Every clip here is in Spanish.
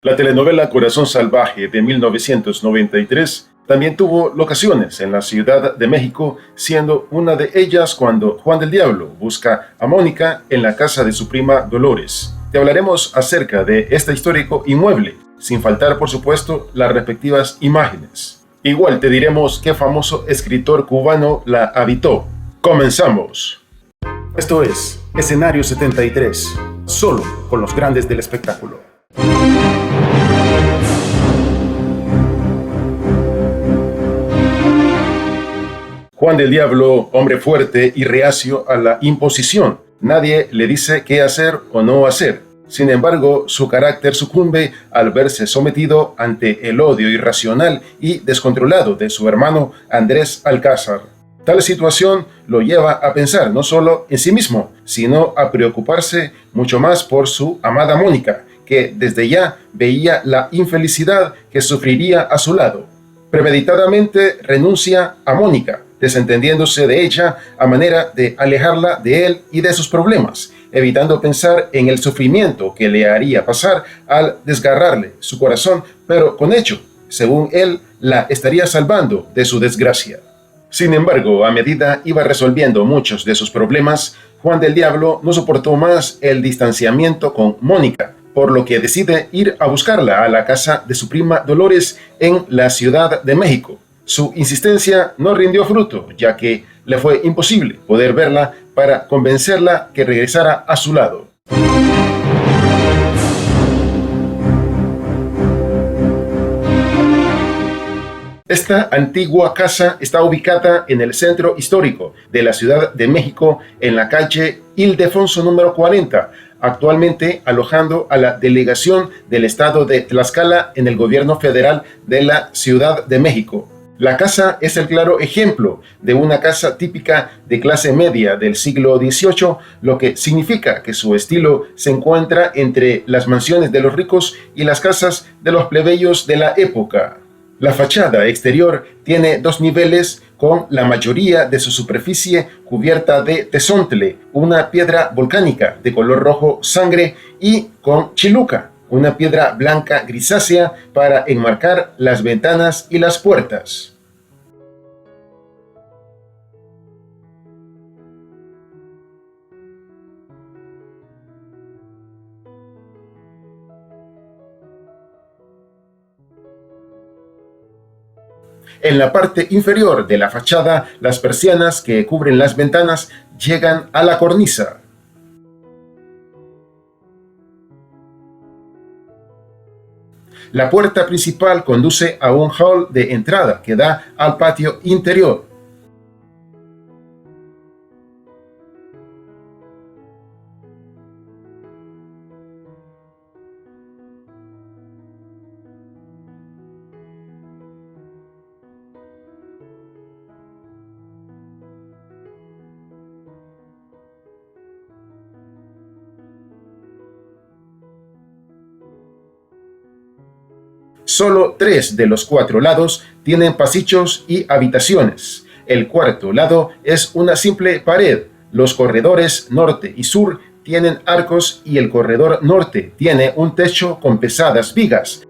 La telenovela Corazón Salvaje de 1993 también tuvo locaciones en la Ciudad de México, siendo una de ellas cuando Juan del Diablo busca a Mónica en la casa de su prima Dolores. Te hablaremos acerca de este histórico inmueble, sin faltar por supuesto las respectivas imágenes. Igual te diremos qué famoso escritor cubano la habitó. ¡Comenzamos! Esto es Escenario 73, solo con los grandes del espectáculo. Juan del Diablo, hombre fuerte y reacio a la imposición. Nadie le dice qué hacer o no hacer. Sin embargo, su carácter sucumbe al verse sometido ante el odio irracional y descontrolado de su hermano Andrés Alcázar. Tal situación lo lleva a pensar no solo en sí mismo, sino a preocuparse mucho más por su amada Mónica, que desde ya veía la infelicidad que sufriría a su lado. Premeditadamente renuncia a Mónica, desentendiéndose de ella a manera de alejarla de él y de sus problemas, evitando pensar en el sufrimiento que le haría pasar al desgarrarle su corazón, pero con hecho, según él, la estaría salvando de su desgracia. Sin embargo, a medida iba resolviendo muchos de sus problemas, Juan del Diablo no soportó más el distanciamiento con Mónica, por lo que decide ir a buscarla a la casa de su prima Dolores en la Ciudad de México. Su insistencia no rindió fruto, ya que le fue imposible poder verla para convencerla que regresara a su lado. Esta antigua casa está ubicada en el centro histórico de la Ciudad de México, en la calle Ildefonso número 40, actualmente alojando a la delegación del estado de Tlaxcala en el gobierno federal de la Ciudad de México. La casa es el claro ejemplo de una casa típica de clase media del siglo XVIII, lo que significa que su estilo se encuentra entre las mansiones de los ricos y las casas de los plebeyos de la época. La fachada exterior tiene dos niveles, con la mayoría de su superficie cubierta de tezontle, una piedra volcánica de color rojo sangre, y con chiluca, una piedra blanca grisácea para enmarcar las ventanas y las puertas. En la parte inferior de la fachada, las persianas que cubren las ventanas llegan a la cornisa. La puerta principal conduce a un hall de entrada que da al patio interior. Solo 3 de los 4 lados tienen pasillos y habitaciones. El cuarto lado es una simple pared. Los corredores norte y sur tienen arcos y el corredor norte tiene un techo con pesadas vigas.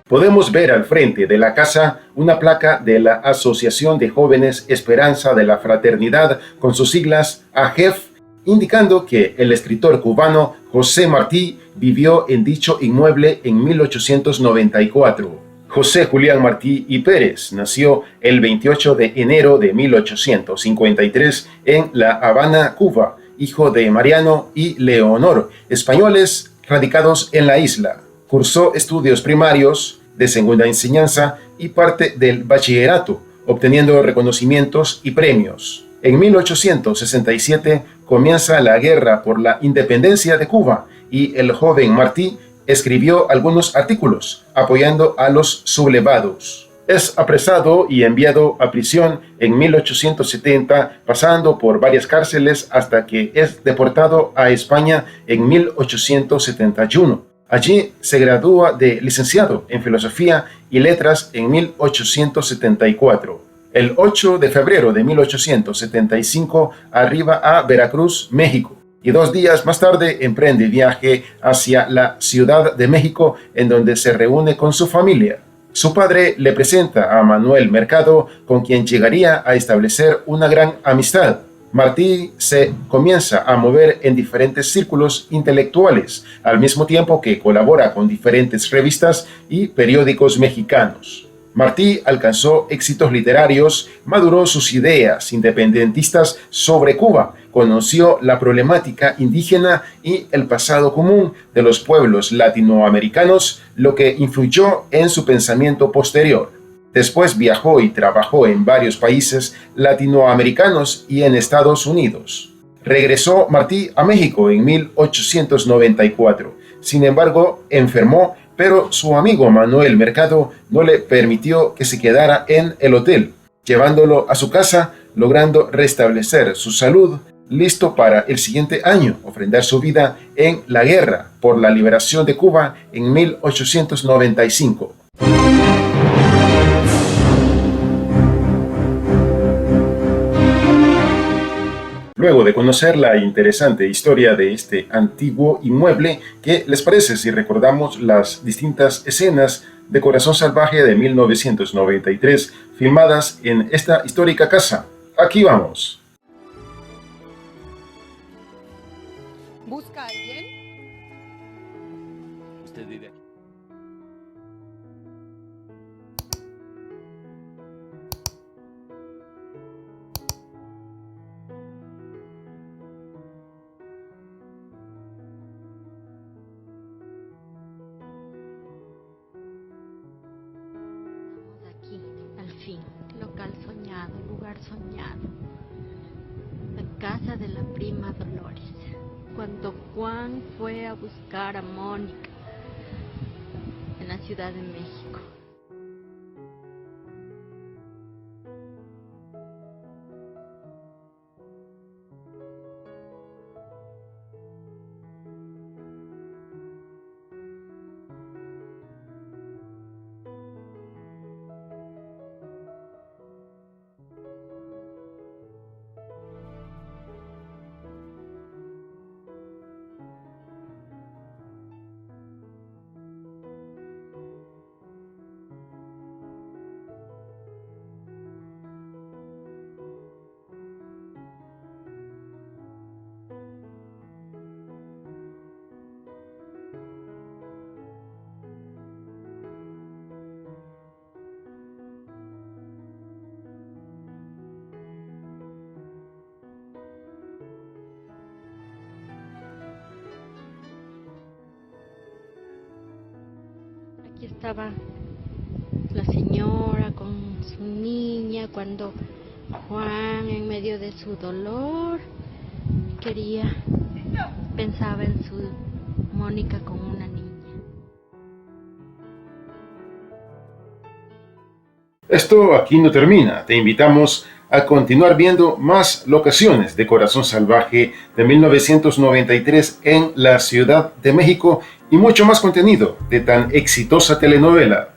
Podemos ver al frente de la casa una placa de la Asociación de Jóvenes Esperanza de la Fraternidad con sus siglas AJEF, indicando que el escritor cubano José Martí vivió en dicho inmueble en 1894. José Julián Martí y Pérez nació el 28 de enero de 1853 en La Habana, Cuba, hijo de Mariano y Leonor, españoles radicados en la isla. Cursó estudios primarios, de segunda enseñanza y parte del bachillerato, obteniendo reconocimientos y premios. En 1867 comienza la guerra por la independencia de Cuba y el joven Martí escribió algunos artículos apoyando a los sublevados. Es apresado y enviado a prisión en 1870, pasando por varias cárceles hasta que es deportado a España en 1871. Allí se gradúa de licenciado en Filosofía y Letras en 1874. El 8 de febrero de 1875 arriba a Veracruz, México, y 2 días más tarde emprende viaje hacia la Ciudad de México, en donde se reúne con su familia. Su padre le presenta a Manuel Mercado, con quien llegaría a establecer una gran amistad. Martí se comienza a mover en diferentes círculos intelectuales, al mismo tiempo que colabora con diferentes revistas y periódicos mexicanos. Martí alcanzó éxitos literarios, maduró sus ideas independentistas sobre Cuba, conoció la problemática indígena y el pasado común de los pueblos latinoamericanos, lo que influyó en su pensamiento posterior. Después viajó y trabajó en varios países latinoamericanos y en Estados Unidos. Regresó Martí a México en 1894. Sin embargo, enfermó, pero su amigo Manuel Mercado no le permitió que se quedara en el hotel, llevándolo a su casa, logrando restablecer su salud, listo para el siguiente año ofrendar su vida en la guerra por la liberación de Cuba en 1895. Luego de conocer la interesante historia de este antiguo inmueble, ¿qué les parece si recordamos las distintas escenas de Corazón Salvaje de 1993 filmadas en esta histórica casa? Aquí vamos. ¿Busca a alguien? Usted vive aquí. Aquí, al fin, local soñado, lugar soñado. La casa de la prima Dolores. Cuando Juan fue a buscar a Mónica en la Ciudad de México. Aquí estaba la señora con su niña cuando Juan, en medio de su dolor, pensaba en su Mónica como una niña. Esto aquí no termina. Te invitamos a continuar viendo más locaciones de Corazón Salvaje de 1993 en la Ciudad de México y mucho más contenido de tan exitosa telenovela.